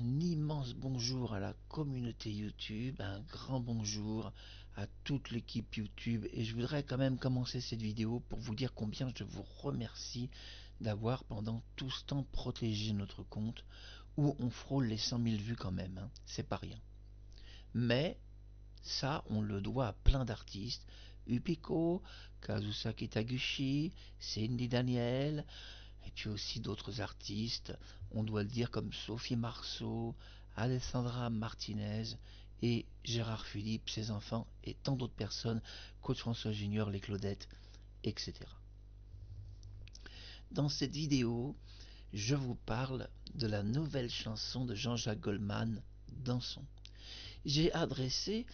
Un immense bonjour à la communauté YouTube, un grand bonjour à toute l'équipe YouTube, et je voudrais quand même commencer cette vidéo pour vous dire combien je vous remercie d'avoir pendant tout ce temps protégé notre compte, où on frôle les 100 000 vues quand même, hein. C'est pas rien. Mais ça, on le doit à plein d'artistes: Upiko, Kazusaki Taguchi, Cindy Daniel, et puis aussi d'autres artistes, on doit le dire, comme Sophie Marceau, Alessandra Martinez et Gérard Philippe, ses enfants, et tant d'autres personnes, Claude François Junior, les Claudettes, etc. Dans cette vidéo, je vous parle de la nouvelle chanson de Jean-Jacques Goldman, Dansons. J'ai adressé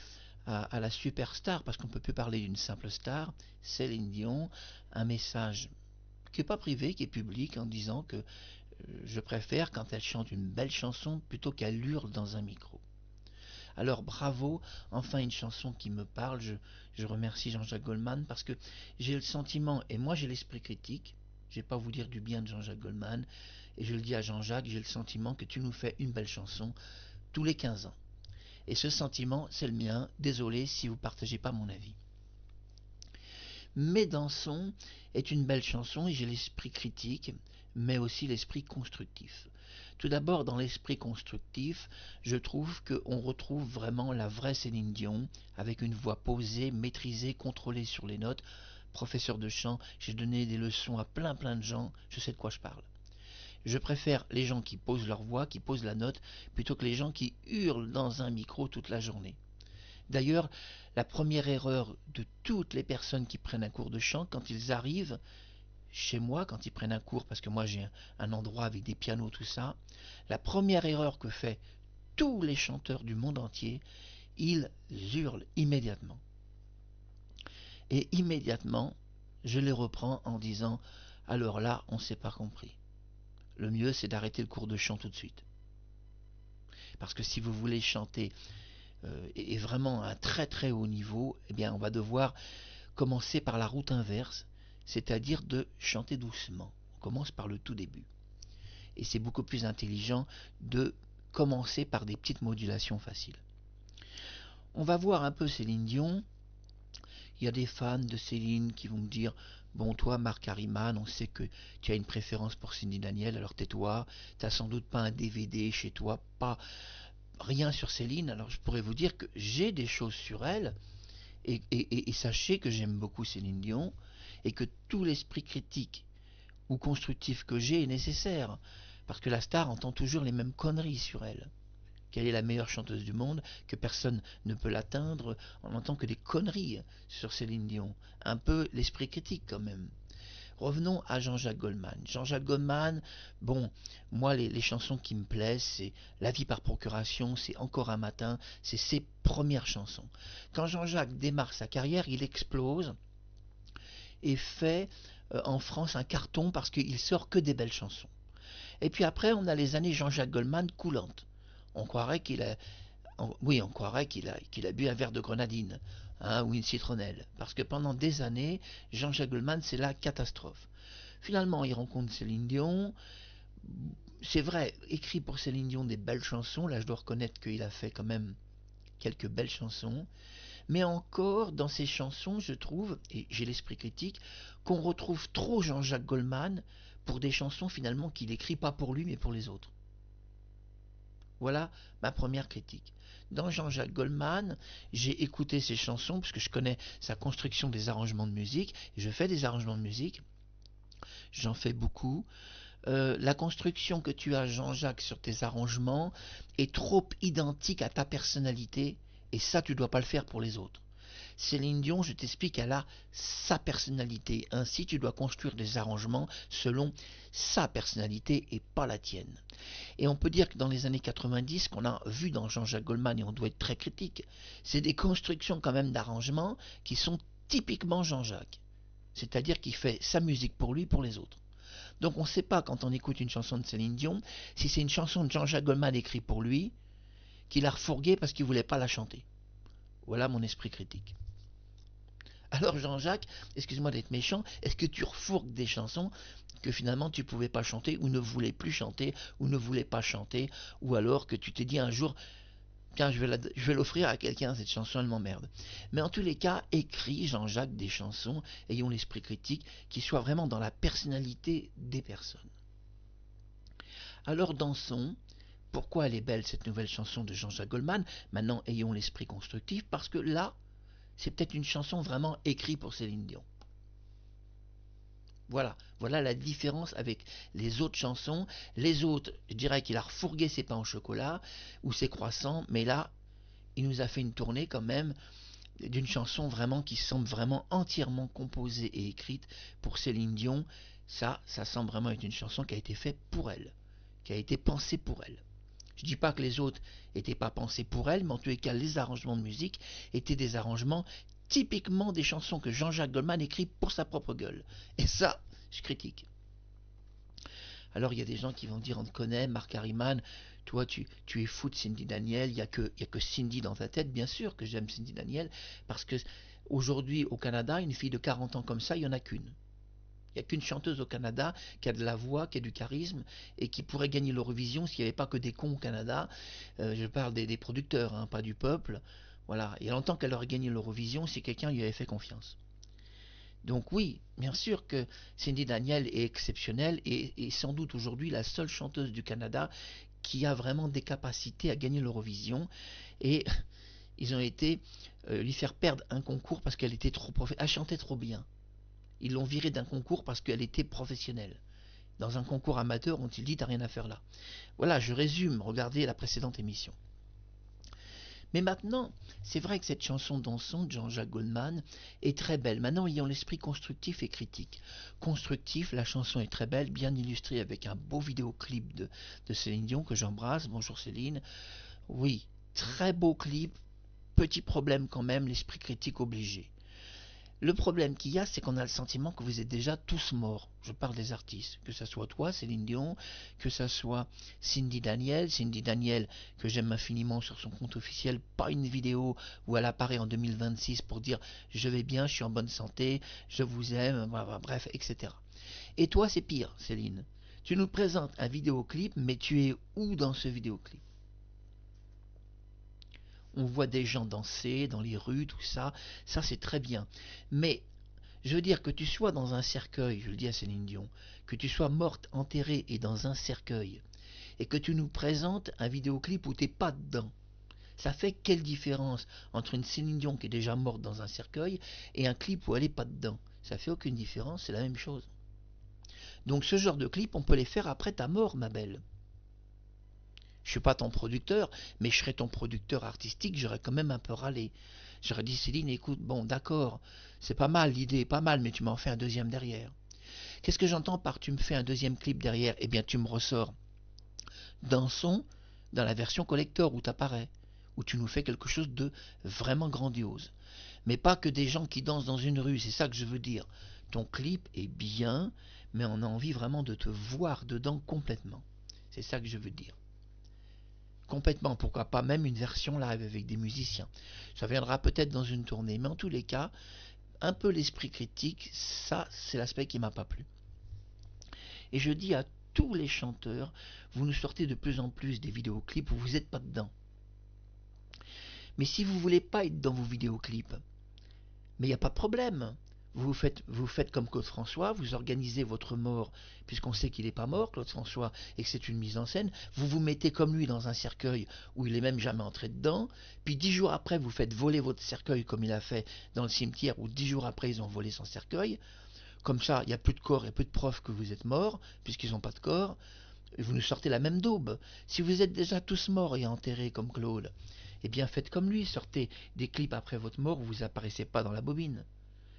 à la superstar, parce qu'on ne peut plus parler d'une simple star, Céline Dion, un message qui n'est pas privé, qui est public, en disant que je préfère quand elle chante une belle chanson plutôt qu'elle hurle dans un micro. Alors bravo, enfin une chanson qui me parle. Je remercie Jean-Jacques Goldman, parce que j'ai le sentiment, et moi j'ai l'esprit critique, je ne vais pas vous dire du bien de Jean-Jacques Goldman, et je le dis à Jean-Jacques, j'ai le sentiment que tu nous fais une belle chanson tous les 15 ans. Et ce sentiment, c'est le mien, désolé si vous ne partagez pas mon avis. Mais Dansons est une belle chanson, et j'ai l'esprit critique, mais aussi l'esprit constructif. Tout d'abord, dans l'esprit constructif, je trouve qu'on retrouve vraiment la vraie Céline Dion, avec une voix posée, maîtrisée, contrôlée sur les notes. Professeur de chant, j'ai donné des leçons à plein de gens, je sais de quoi je parle. Je préfère les gens qui posent leur voix, qui posent la note, plutôt que les gens qui hurlent dans un micro toute la journée. D'ailleurs, la première erreur de toutes les personnes qui prennent un cours de chant, quand ils arrivent chez moi, quand ils prennent un cours, parce que moi j'ai un endroit avec des pianos, tout ça, la première erreur que font tous les chanteurs du monde entier, ils hurlent immédiatement. Et immédiatement, je les reprends en disant: alors là, on ne s'est pas compris. Le mieux, c'est d'arrêter le cours de chant tout de suite. Parce que si vous voulez chanter et vraiment à un très haut niveau, eh bien on va devoir commencer par la route inverse, c'est-à-dire de chanter doucement. On commence par le tout début. Et c'est beaucoup plus intelligent de commencer par des petites modulations faciles. On va voir un peu Céline Dion. Il y a des fans de Céline qui vont me dire: bon, toi, Marc Harriman, on sait que tu as une préférence pour Cindy Daniel, alors tais-toi, tu n'as sans doute pas un DVD chez toi, pas rien sur Céline. Alors je pourrais vous dire que j'ai des choses sur elle, et sachez que j'aime beaucoup Céline Dion, et que tout l'esprit critique ou constructif que j'ai est nécessaire, parce que la star entend toujours les mêmes conneries sur elle. Qu'elle est la meilleure chanteuse du monde, que personne ne peut l'atteindre, on n'entend que des conneries sur Céline Dion. Un peu l'esprit critique quand même. Revenons à Jean-Jacques Goldman. Jean-Jacques Goldman, bon, moi les chansons qui me plaisent, c'est La vie par procuration, c'est Encore un matin, c'est ses premières chansons. Quand Jean-Jacques démarre sa carrière, il explose et fait en France un carton, parce qu'il sort que des belles chansons. Et puis après, on a les années Jean-Jacques Goldman coulantes. On croirait qu'il a, oui, on croirait qu'il a bu un verre de grenadine, hein, ou une citronnelle, parce que pendant des années, Jean-Jacques Goldman, c'est la catastrophe. Finalement, il rencontre Céline Dion. C'est vrai, écrit pour Céline Dion des belles chansons. Là, je dois reconnaître qu'il a fait quand même quelques belles chansons. Mais encore, dans ces chansons, je trouve, et j'ai l'esprit critique, qu'on retrouve trop Jean-Jacques Goldman pour des chansons finalement qu'il écrit pas pour lui, mais pour les autres. Voilà ma première critique. Dans Jean-Jacques Goldman, j'ai écouté ses chansons parce que je connais sa construction des arrangements de musique, et je fais des arrangements de musique, j'en fais beaucoup. La construction que tu as, Jean-Jacques, sur tes arrangements est trop identique à ta personnalité, et ça, tu ne dois pas le faire pour les autres. Céline Dion, je t'explique, elle a sa personnalité. Ainsi, tu dois construire des arrangements selon sa personnalité et pas la tienne. Et on peut dire que dans les années 90, qu'on a vu dans Jean-Jacques Goldman, et on doit être très critique, c'est des constructions quand même d'arrangements qui sont typiquement Jean-Jacques. C'est-à-dire qu'il fait sa musique pour lui, pour les autres. Donc on ne sait pas, quand on écoute une chanson de Céline Dion, si c'est une chanson de Jean-Jacques Goldman écrite pour lui, qu'il a refourguée parce qu'il ne voulait pas la chanter. Voilà mon esprit critique. Alors Jean-Jacques, excuse-moi d'être méchant, est-ce que tu refourgues des chansons que finalement tu pouvais pas chanter ou ne voulais plus chanter ou ne voulais pas chanter, ou alors que tu t'es dit un jour tiens, je vais l'offrir à quelqu'un, cette chanson, elle m'emmerde. Mais en tous les cas, écris, Jean-Jacques, des chansons, ayons l'esprit critique, qui soient vraiment dans la personnalité des personnes. Alors dansons. Pourquoi elle est belle, cette nouvelle chanson de Jean-Jacques Goldman? Maintenant, ayons l'esprit constructif, parce que là, c'est peut-être une chanson vraiment écrite pour Céline Dion. Voilà la différence avec les autres chansons. Les autres, je dirais qu'il a refourgué ses pains au chocolat ou ses croissants, mais là, il nous a fait une tournée quand même d'une chanson vraiment qui semble vraiment entièrement composée et écrite pour Céline Dion. Ça semble vraiment être une chanson qui a été faite pour elle, qui a été pensée pour elle. Je ne dis pas que les autres n'étaient pas pensés pour elle, mais en tous les cas, les arrangements de musique étaient des arrangements typiquement des chansons que Jean-Jacques Goldman écrit pour sa propre gueule. Et ça, je critique. Alors il y a des gens qui vont dire on te connaît, Marc Harriman, toi tu es fou de Cindy Daniel, il n'y a que Cindy dans ta tête. Bien sûr que j'aime Cindy Daniel, parce que aujourd'hui au Canada, une fille de 40 ans comme ça, il n'y en a qu'une. Il n'y a qu'une chanteuse au Canada qui a de la voix, qui a du charisme et qui pourrait gagner l'Eurovision s'il n'y avait pas que des cons au Canada. Je parle des producteurs, hein, pas du peuple. Voilà. Il y a longtemps qu'elle aurait gagné l'Eurovision si quelqu'un lui avait fait confiance. Donc oui, bien sûr que Cindy Daniel est exceptionnelle et sans doute aujourd'hui la seule chanteuse du Canada qui a vraiment des capacités à gagner l'Eurovision. Et ils ont été lui faire perdre un concours parce qu'elle était trop elle chantait trop bien. Ils l'ont virée d'un concours parce qu'elle était professionnelle. Dans un concours amateur, ont-ils dit, t'as rien à faire là. Voilà, je résume, regardez la précédente émission. Mais maintenant, c'est vrai que cette chanson Dansons de Jean-Jacques Goldman est très belle. Maintenant, ayant l'esprit constructif et critique. Constructif, la chanson est très belle, bien illustrée avec un beau vidéoclip de Céline Dion que j'embrasse. Bonjour Céline. Oui, très beau clip. Petit problème quand même, l'esprit critique obligé. Le problème qu'il y a, c'est qu'on a le sentiment que vous êtes déjà tous morts. Je parle des artistes. Que ce soit toi, Céline Dion, que ce soit Cindy Daniel. Cindy Daniel, que j'aime infiniment sur son compte officiel. Pas une vidéo où elle apparaît en 2026 pour dire « Je vais bien, je suis en bonne santé, je vous aime », bref, etc. Et toi, c'est pire, Céline. Tu nous présentes un vidéoclip, mais tu es où dans ce vidéoclip? On voit des gens danser dans les rues, tout ça c'est très bien. Mais je veux dire que tu sois dans un cercueil, je le dis à Céline Dion, que tu sois morte, enterrée et dans un cercueil, et que tu nous présentes un vidéoclip où t'es pas dedans. Ça fait quelle différence entre une Céline Dion qui est déjà morte dans un cercueil et un clip où elle est pas dedans? Ça fait aucune différence, c'est la même chose. Donc ce genre de clip, on peut les faire après ta mort, ma belle. Je suis pas ton producteur, mais je serais ton producteur artistique, j'aurais quand même un peu râlé. J'aurais dit Céline, écoute, bon d'accord, c'est pas mal, l'idée est pas mal, mais tu m'en fais un deuxième derrière. Qu'est-ce que j'entends par tu me fais un deuxième clip derrière? Eh bien tu me ressors Dansons dans la version collector où t'apparais, où tu nous fais quelque chose de vraiment grandiose. Mais pas que des gens qui dansent dans une rue, c'est ça que je veux dire. Ton clip est bien, mais on a envie vraiment de te voir dedans complètement. C'est ça que je veux dire. Complètement, pourquoi pas même une version live avec des musiciens. Ça viendra peut-être dans une tournée, mais en tous les cas, un peu l'esprit critique, ça c'est l'aspect qui m'a pas plu. Et je dis à tous les chanteurs, vous nous sortez de plus en plus des vidéoclips où vous n'êtes pas dedans. Mais si vous voulez pas être dans vos vidéoclips, mais il n'y a pas de problème. Vous faites comme Claude François, vous organisez votre mort, puisqu'on sait qu'il n'est pas mort, Claude François, et que c'est une mise en scène. Vous vous mettez comme lui dans un cercueil où il n'est même jamais entré dedans. Puis 10 jours après, vous faites voler votre cercueil comme il a fait dans le cimetière, où 10 jours après, ils ont volé son cercueil. Comme ça, il n'y a plus de corps et plus de preuves que vous êtes mort, puisqu'ils n'ont pas de corps. Et vous nous sortez la même daube. Si vous êtes déjà tous morts et enterrés comme Claude, eh bien faites comme lui, sortez des clips après votre mort où vous apparaissez pas dans la bobine.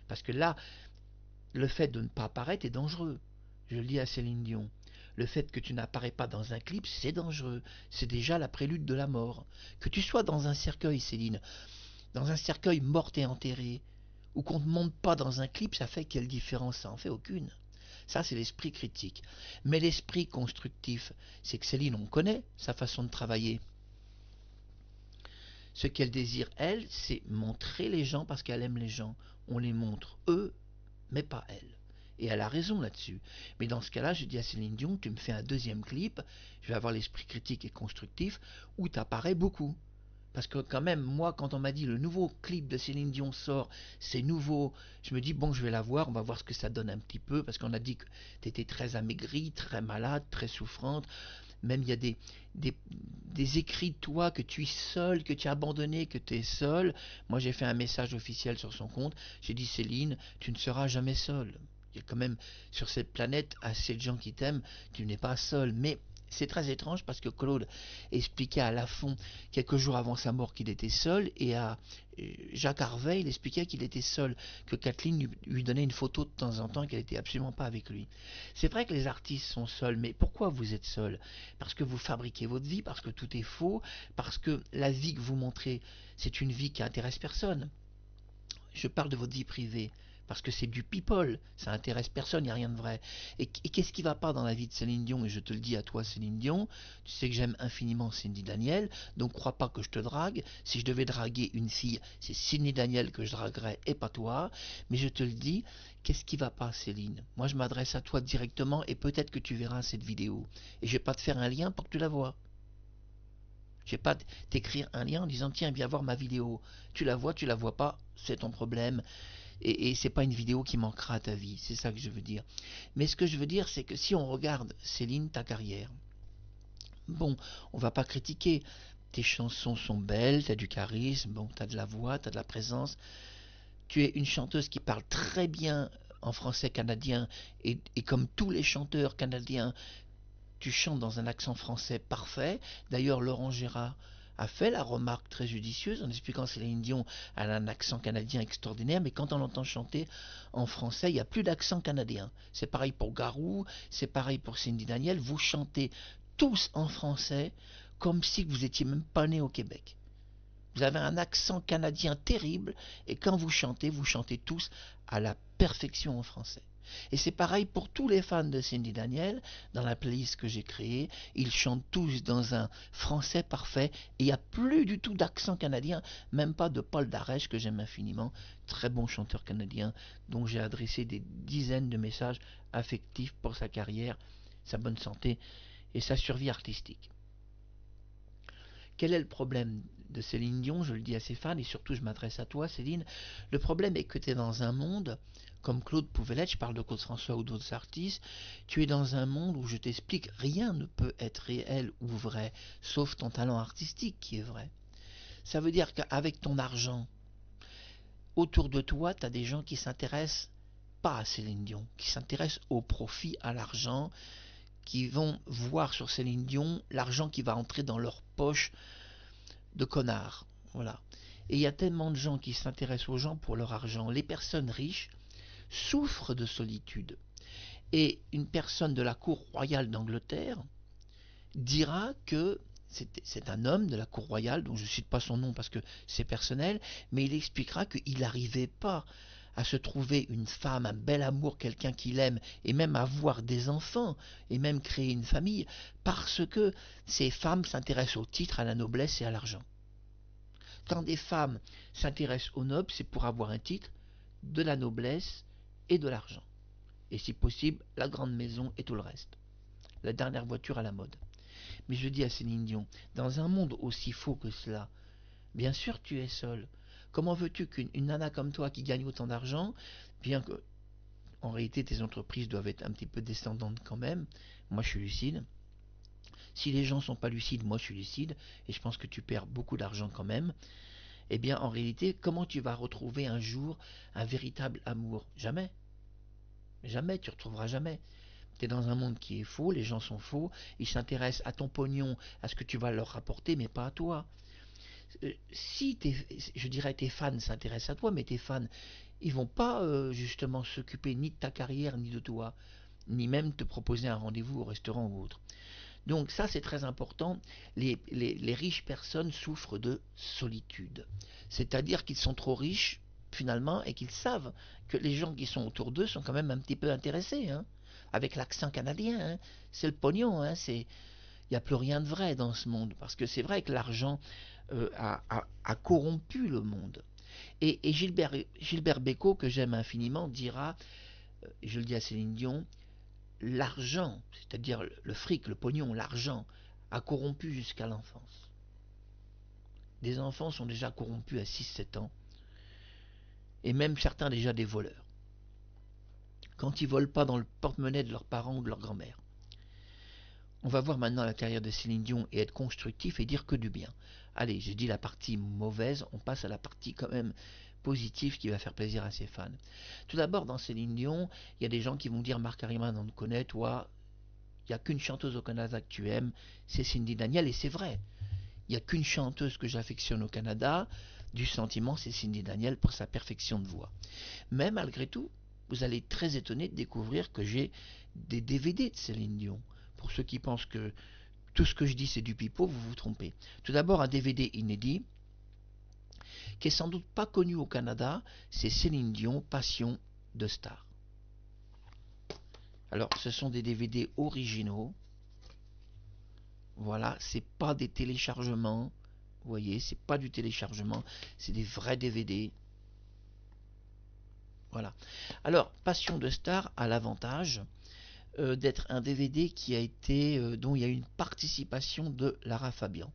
Parce que là, le fait de ne pas apparaître est dangereux. Je le dis à Céline Dion. Le fait que tu n'apparais pas dans un clip, c'est dangereux. C'est déjà la prélude de la mort. Que tu sois dans un cercueil, Céline, dans un cercueil mort et enterré, ou qu'on ne te monte pas dans un clip, ça fait quelle différence? Ça en fait aucune. Ça, c'est l'esprit critique. Mais l'esprit constructif, c'est que Céline, on connaît sa façon de travailler. Ce qu'elle désire, elle, c'est montrer les gens parce qu'elle aime les gens. On les montre eux, mais pas elle. Et elle a raison là-dessus. Mais dans ce cas-là, je dis à Céline Dion, tu me fais un deuxième clip, je vais avoir l'esprit critique et constructif, où tu apparais beaucoup. Parce que quand même, moi, quand on m'a dit le nouveau clip de Céline Dion sort, c'est nouveau, je me dis, bon, je vais la voir, on va voir ce que ça donne un petit peu, parce qu'on a dit que tu étais très amaigrie, très malade, très souffrante. Même il y a des, des écrits de toi que tu es seul, que tu as abandonné, que tu es seul. Moi, j'ai fait un message officiel sur son compte. J'ai dit, Céline, tu ne seras jamais seule. Il y a quand même sur cette planète assez de gens qui t'aiment. Tu n'es pas seul. Mais c'est très étrange parce que Claude expliquait à Lafont quelques jours avant sa mort qu'il était seul, et à Jacques Harvey il expliquait qu'il était seul, que Kathleen lui donnait une photo de temps en temps et qu'elle n'était absolument pas avec lui. C'est vrai que les artistes sont seuls, mais pourquoi vous êtes seul? Parce que vous fabriquez votre vie, parce que tout est faux, parce que la vie que vous montrez, c'est une vie qui intéresse personne. Je parle de votre vie privée, parce que c'est du people, ça intéresse personne, il n'y a rien de vrai. Et qu'est-ce qui ne va pas dans la vie de Céline Dion? Et je te le dis à toi, Céline Dion, tu sais que j'aime infiniment Cindy Daniel, donc crois pas que je te drague. Si je devais draguer une fille, c'est Cindy Daniel que je draguerais et pas toi. Mais je te le dis, qu'est-ce qui ne va pas, Céline? Moi, je m'adresse à toi directement et peut-être que tu verras cette vidéo. Et je ne vais pas te faire un lien pour que tu la vois. Je vais pas t'écrire un lien en disant tiens viens voir ma vidéo. Tu la vois pas, c'est ton problème. Et c'est pas une vidéo qui manquera à ta vie, c'est ça que je veux dire. Mais ce que je veux dire, c'est que si on regarde, Céline, ta carrière, bon, on va pas critiquer. Tes chansons sont belles, tu as du charisme, bon, tu as de la voix, tu as de la présence. Tu es une chanteuse qui parle très bien en français canadien, et comme tous les chanteurs canadiens, tu chantes dans un accent français parfait. D'ailleurs, Laurent Gérard a fait la remarque très judicieuse en expliquant que Céline Dion a un accent canadien extraordinaire, mais quand on l'entend chanter en français, il n'y a plus d'accent canadien. C'est pareil pour Garou, c'est pareil pour Cindy Daniel. Vous chantez tous en français comme si vous étiez même pas né au Québec. Vous avez un accent canadien terrible, et quand vous chantez tous à la perfection en français. Et c'est pareil pour tous les fans de Cindy Daniel. Dans la playlist que j'ai créée, ils chantent tous dans un français parfait, et il n'y a plus du tout d'accent canadien, même pas de Paul Darèche, que j'aime infiniment, très bon chanteur canadien, dont j'ai adressé des dizaines de messages affectifs pour sa carrière, sa bonne santé et sa survie artistique. Quel est le problème de Céline Dion? Je le dis à ses fans, et surtout je m'adresse à toi, Céline. Le problème est que tu es dans un monde, comme Claude pouvait l'être, je parle de Claude François ou d'autres artistes, tu es dans un monde où je t'explique, rien ne peut être réel ou vrai, sauf ton talent artistique qui est vrai. Ça veut dire qu'avec ton argent, autour de toi, tu as des gens qui s'intéressent pas à Céline Dion, qui s'intéressent au profit, à l'argent, qui vont voir sur Céline Dion l'argent qui va entrer dans leur poche de connards. Voilà. Et il y a tellement de gens qui s'intéressent aux gens pour leur argent. Les personnes riches souffrent de solitude. Et une personne de la cour royale d'Angleterre dira que c'est un homme de la cour royale, dont je ne cite pas son nom parce que c'est personnel, mais il expliquera qu'il n'arrivait pas à se trouver une femme, un bel amour, quelqu'un qu'il aime, et même avoir des enfants, et même créer une famille, parce que ces femmes s'intéressent au titre, à la noblesse et à l'argent. Quand des femmes s'intéressent aux nobles, c'est pour avoir un titre, de la noblesse et de l'argent. Et si possible, la grande maison et tout le reste. La dernière voiture à la mode. Mais je dis à Céline Dion, dans un monde aussi faux que cela, bien sûr tu es seule. Comment veux-tu qu'une nana comme toi qui gagne autant d'argent, bien que en réalité tes entreprises doivent être un petit peu descendantes quand même, moi je suis lucide, si les gens ne sont pas lucides, moi je suis lucide, et je pense que tu perds beaucoup d'argent quand même, eh bien en réalité, comment tu vas retrouver un jour un véritable amour? Jamais. Jamais, tu ne retrouveras jamais. Tu es dans un monde qui est faux, les gens sont faux, ils s'intéressent à ton pognon, à ce que tu vas leur rapporter, mais pas à toi. Si je dirais tes fans s'intéressent à toi, mais tes fans, ils vont pas justement s'occuper ni de ta carrière, ni de toi, ni même te proposer un rendez-vous au restaurant ou autre. Donc ça c'est très important, les riches personnes souffrent de solitude. C'est-à-dire qu'ils sont trop riches finalement et qu'ils savent que les gens qui sont autour d'eux sont quand même un petit peu intéressés, hein, avec l'accent canadien, hein, c'est le pognon, hein, il n'y a plus rien de vrai dans ce monde, parce que c'est vrai que l'argent a corrompu le monde. Et Gilbert Bécaud, que j'aime infiniment, dira je le dis à Céline Dion, l'argent, c'est-à-dire le fric, le pognon, l'argent, a corrompu jusqu'à l'enfance. Des enfants sont déjà corrompus à 6-7 ans, et même certains déjà des voleurs, quand ils ne volent pas dans le porte-monnaie de leurs parents ou de leur grand-mère. On va voir maintenant la carrière de Céline Dion et être constructif et dire que du bien. Allez, j'ai dit la partie mauvaise, on passe à la partie quand même positive qui va faire plaisir à ses fans. Tout d'abord, dans Céline Dion, il y a des gens qui vont dire Marc Hariman, on te connaît, toi, il n'y a qu'une chanteuse au Canada que tu aimes, c'est Cindy Daniel, et c'est vrai. Il n'y a qu'une chanteuse que j'affectionne au Canada, du sentiment, c'est Cindy Daniel pour sa perfection de voix. Mais malgré tout, vous allez être très étonné de découvrir que j'ai des DVD de Céline Dion. Pour ceux qui pensent que tout ce que je dis c'est du pipeau, vous vous trompez. Tout d'abord, un DVD inédit, qui est sans doute pas connu au Canada, c'est Céline Dion, Passion de Star. Alors, ce sont des DVD originaux. Voilà, c'est pas des téléchargements. Vous voyez, c'est pas du téléchargement, c'est des vrais DVD. Voilà. Alors, Passion de Star a l'avantage d'être un DVD qui a été, dont il y a une participation de Lara Fabian.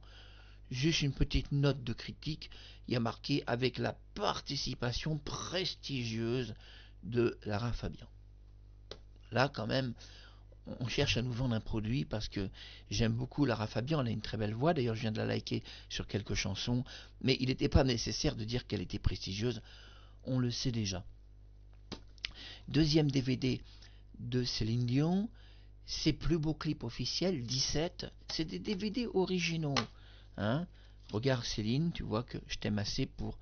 Juste une petite note de critique, il y a marqué avec la participation prestigieuse de Lara Fabian. Là, quand même, on cherche à nous vendre un produit parce que j'aime beaucoup Lara Fabian, elle a une très belle voix, d'ailleurs je viens de la liker sur quelques chansons, mais il n'était pas nécessaire de dire qu'elle était prestigieuse, on le sait déjà. Deuxième DVD de Céline Dion, ses plus beaux clips officiels, 17, c'est des DVD originaux. Hein? Regarde Céline, tu vois que je t'aime assez pour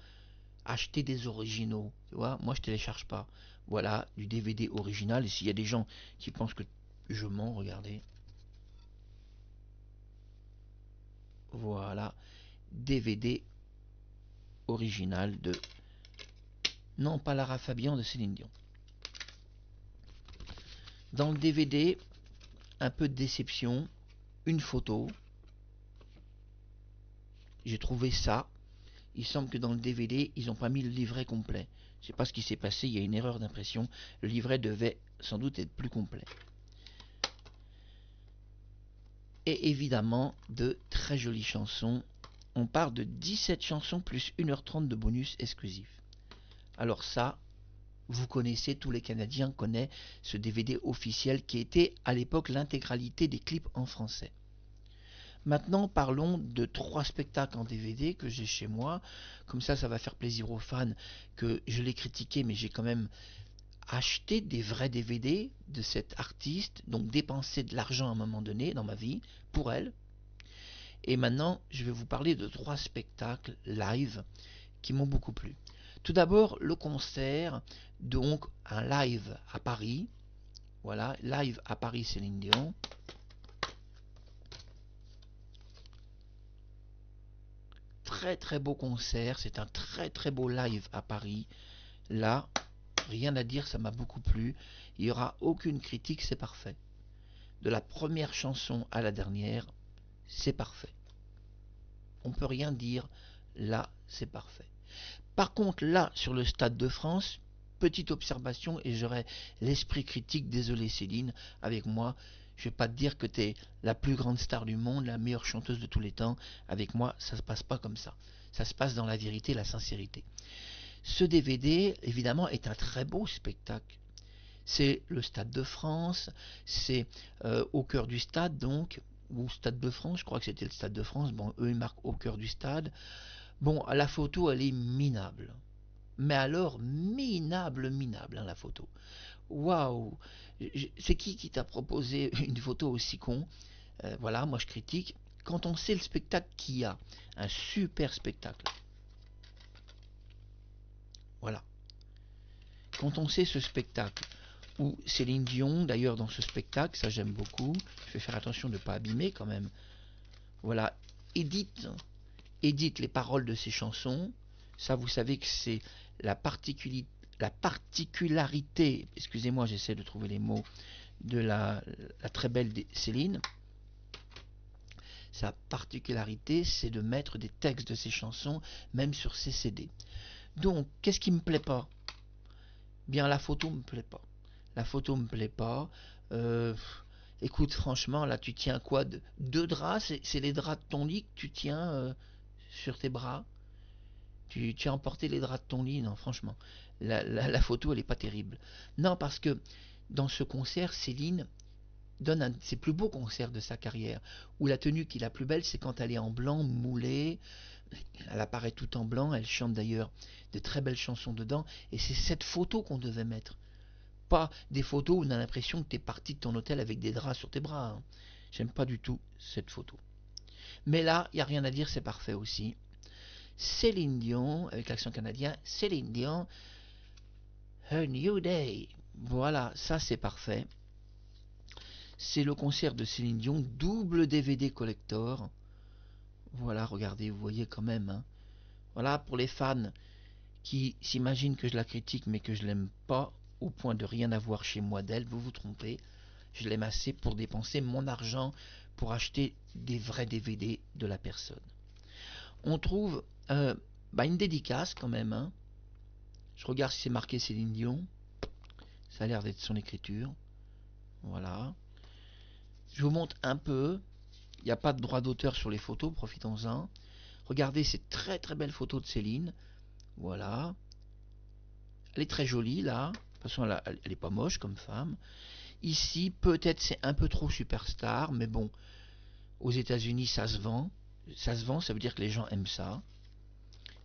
acheter des originaux. Tu vois, moi je télécharge pas. Voilà, du DVD original. Et s'il y a des gens qui pensent que je mens, regardez. Voilà, DVD original de... Non, pas Lara Fabian, de Céline Dion. Dans le DVD, un peu de déception, une photo. J'ai trouvé ça. Il semble que dans le DVD, ils n'ont pas mis le livret complet. Je ne sais pas ce qui s'est passé, il y a une erreur d'impression. Le livret devait sans doute être plus complet. Et évidemment, de très jolies chansons. On part de 17 chansons plus 1h30 de bonus exclusif. Alors ça, vous connaissez, tous les Canadiens connaissent ce DVD officiel qui était à l'époque l'intégralité des clips en français. Maintenant, parlons de 3 spectacles en DVD que j'ai chez moi. Comme ça va faire plaisir aux fans que je l'ai critiqué, mais j'ai quand même acheté des vrais DVD de cette artiste, donc dépensé de l'argent à un moment donné dans ma vie pour elle. Et maintenant, je vais vous parler de 3 spectacles live qui m'ont beaucoup plu. Tout d'abord, le concert, donc un live à Paris. Voilà, live à Paris Céline Dion. Très très beau concert, c'est un très très beau live à Paris. Là, rien à dire, ça m'a beaucoup plu. Il n'y aura aucune critique, c'est parfait. De la première chanson à la dernière, c'est parfait. On ne peut rien dire, là, c'est parfait. Par contre, là, sur le Stade de France, petite observation et j'aurai l'esprit critique, désolé Céline, avec moi. Je ne vais pas te dire que tu es la plus grande star du monde, la meilleure chanteuse de tous les temps. Avec moi, ça ne se passe pas comme ça. Ça se passe dans la vérité, la sincérité. Ce DVD, évidemment, est un très beau spectacle. C'est le Stade de France, c'est au cœur du stade, donc, ou Stade de France, je crois que c'était le Stade de France. Bon, eux, ils marquent au cœur du stade. Bon, la photo, elle est minable. Mais alors, minable, hein, la photo. Waouh! C'est qui t'a proposé une photo aussi con? Voilà, moi je critique. Quand on sait le spectacle qu'il y a, un super spectacle. Voilà. Quand on sait ce spectacle, où Céline Dion, d'ailleurs dans ce spectacle, ça j'aime beaucoup, je vais faire attention de ne pas abîmer quand même. Voilà, édite les paroles de ses chansons. Ça, vous savez que c'est la particularité, excusez-moi, j'essaie de trouver les mots, de la très belle Céline. Sa particularité, c'est de mettre des textes de ses chansons, même sur ses CD. Donc, qu'est-ce qui me plaît pas? Bien, la photo me plaît pas. la photo me plaît pas. Euh, Écoute, franchement, là, tu tiens quoi? Deux draps? C'est les draps de ton lit que tu tiens sur tes bras? Tu as emporté les draps de ton lit? Non, franchement, la photo, elle est pas terrible. Non, parce que dans ce concert, Céline donne un de ses plus beaux concerts de sa carrière, où la tenue qui est la plus belle, c'est quand elle est en blanc, moulée, elle apparaît tout en blanc, elle chante d'ailleurs de très belles chansons dedans, et c'est cette photo qu'on devait mettre. Pas des photos où on a l'impression que tu es parti de ton hôtel avec des draps sur tes bras. Hein. J'aime pas du tout cette photo. Mais là, il n'y a rien à dire, c'est parfait aussi. Céline Dion, avec l'accent canadien, Céline Dion, A New Day. Voilà, ça c'est parfait. C'est le concert de Céline Dion, double DVD collector. Voilà, regardez, vous voyez quand même. Hein. Voilà, pour les fans qui s'imaginent que je la critique mais que je l'aime pas, au point de rien avoir chez moi d'elle, vous vous trompez. Je l'aime assez pour dépenser mon argent pour acheter des vrais DVD de la personne. On trouve une dédicace quand même. Hein. Je regarde si c'est marqué Céline Dion. Ça a l'air d'être son écriture. Voilà. Je vous montre un peu. Il n'y a pas de droit d'auteur sur les photos, profitons-en. Regardez ces très très belles photos de Céline. Voilà. Elle est très jolie là. De toute façon, elle est pas moche comme femme. Ici, peut-être c'est un peu trop superstar, mais bon, aux États-Unis, ça se vend. Ça se vend, ça veut dire que les gens aiment ça.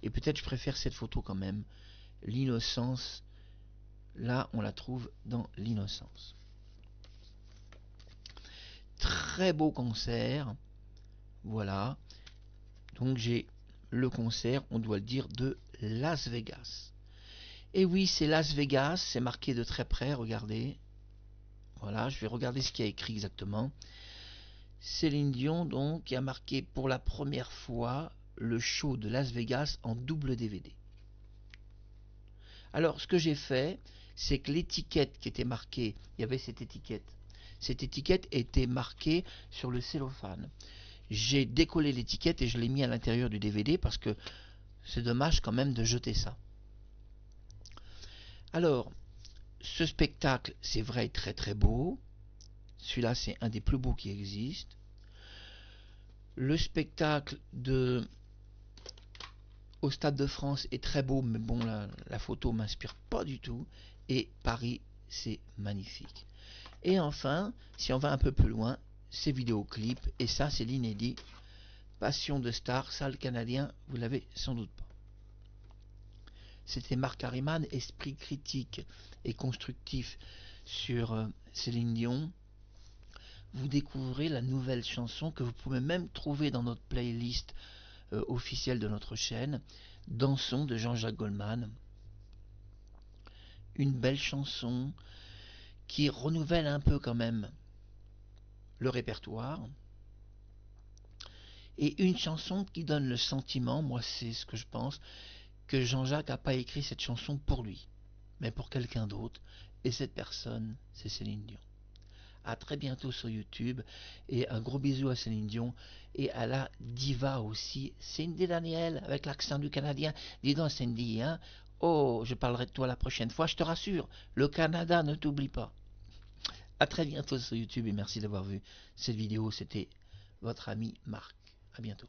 Et peut-être je préfère cette photo quand même. L'innocence, là, on la trouve dans l'innocence. Très beau concert. Voilà. Donc j'ai le concert, on doit le dire, de Las Vegas. Et oui, c'est Las Vegas, c'est marqué de très près, regardez. Voilà, je vais regarder ce qu'il y a écrit exactement. Céline Dion, donc, qui a marqué pour la première fois le show de Las Vegas en double DVD. Alors, ce que j'ai fait, c'est que l'étiquette qui était marquée, il y avait cette étiquette. Cette étiquette était marquée sur le cellophane. J'ai décollé l'étiquette et je l'ai mis à l'intérieur du DVD parce que c'est dommage quand même de jeter ça. Alors, ce spectacle, c'est vrai, très très beau. Celui-là, c'est un des plus beaux qui existent. Le spectacle au Stade de France est très beau, mais bon, la photo m'inspire pas du tout. Et Paris, c'est magnifique. Et enfin, si on va un peu plus loin, ces vidéoclips, et ça, c'est l'inédit. Passion de star, ça, le Canadien, vous l'avez sans doute pas. C'était Marc Harriman, esprit critique et constructif sur Céline Dion. Vous découvrez la nouvelle chanson que vous pouvez même trouver dans notre playlist officielle de notre chaîne, Dansons de Jean-Jacques Goldman. Une belle chanson qui renouvelle un peu quand même le répertoire. Et une chanson qui donne le sentiment, moi c'est ce que je pense, que Jean-Jacques n'a pas écrit cette chanson pour lui, mais pour quelqu'un d'autre. Et cette personne, c'est Céline Dion. À très bientôt sur YouTube et un gros bisou à Céline Dion et à la diva aussi, Cindy Daniel, avec l'accent du Canadien. Dis donc Cindy, hein? Oh, je parlerai de toi la prochaine fois, je te rassure, le Canada ne t'oublie pas. À très bientôt sur YouTube et merci d'avoir vu cette vidéo, c'était votre ami Marc. À bientôt.